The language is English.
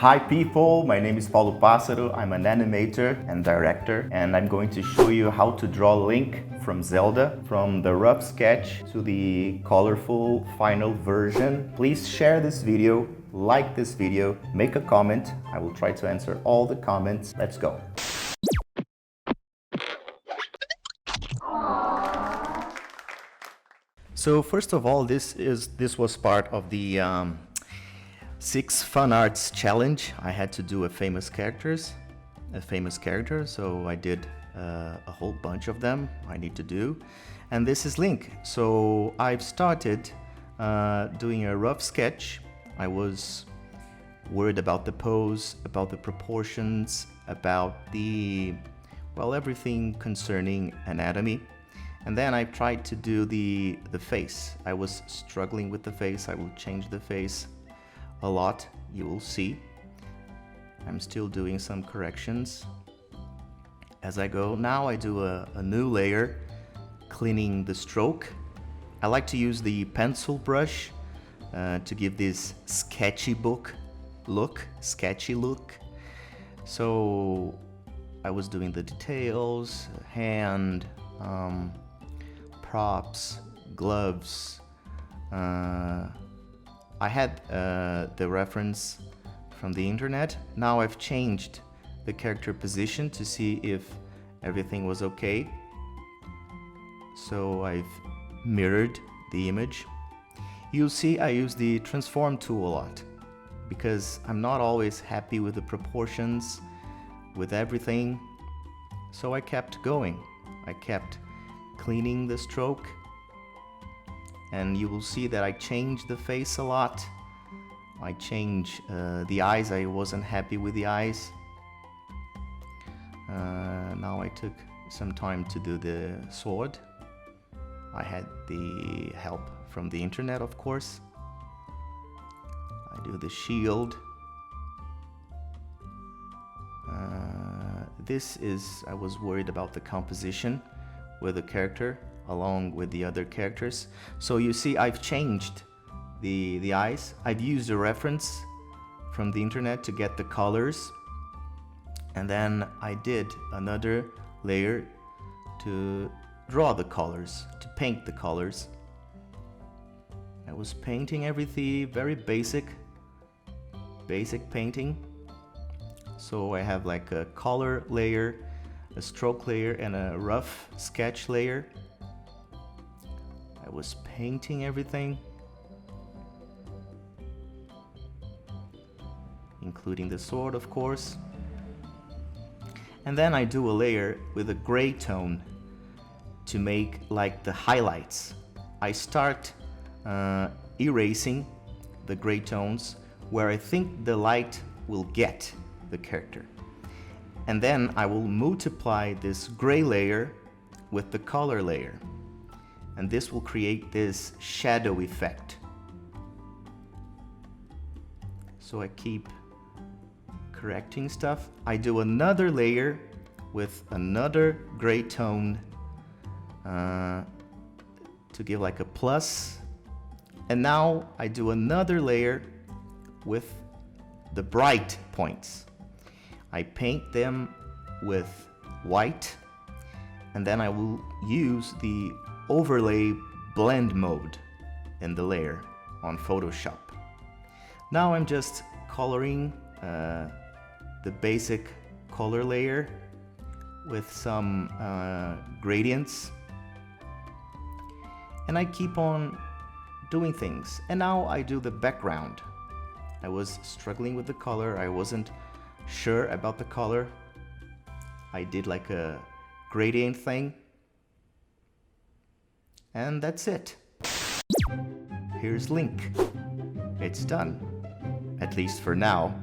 Hi people, my name is Paulo Pássaro. I'm an animator and director, and I'm going to show you how to draw Link from Zelda, from the rough sketch to the colorful final version. Please share this video, like this video, make a comment. I will try to answer all the comments. Let's go. So first of all, this was part of the 6 Fun Arts Challenge. I had to do a famous character, so I did a whole bunch of them I need to do. And this is Link. So I've started doing a rough sketch. I was worried about the pose, about the proportions, about everything concerning anatomy. And then I tried to do the face. I was struggling with the face. I will change the face a lot, you will see. I'm still doing some corrections as I go. Now I do a new layer, cleaning the stroke. I like to use the pencil brush to give this sketchy look. So I was doing the details, hand, props, gloves. I had the reference from the internet. Now I've changed the character position to see if everything was okay. So I've mirrored the image. You'll see I use the transform tool a lot because I'm not always happy with the proportions, with everything. So I kept going. I kept cleaning the stroke, and you will see that I changed the face a lot. I changed the eyes. I wasn't happy with the eyes. Now I took some time to do the sword. I had the help from the internet, of course. I do the shield. I was worried about the composition with the character along with the other characters. So you see I've changed the eyes. I've used a reference from the internet to get the colors, and then I did another layer to draw the colors, to paint the colors. I was painting everything very basic painting. So I have like a color layer, a stroke layer, and a rough sketch layer. I was painting everything, including the sword, of course. And then I do a layer with a gray tone to make like the highlights. I start erasing the gray tones where I think the light will get the character. And then I will multiply this gray layer with the color layer. And this will create this shadow effect. So I keep correcting stuff. I do another layer with another gray tone to give like a plus. And now I do another layer with the bright points. I paint them with white, and then I will use the overlay blend mode in the layer on Photoshop. Now I'm just coloring the basic color layer with some gradients, and I keep on doing things. And now I do the background. I was struggling with the color. I wasn't sure about the color. I did like a gradient thing, and that's it. Here's Link. It's done, at least for now.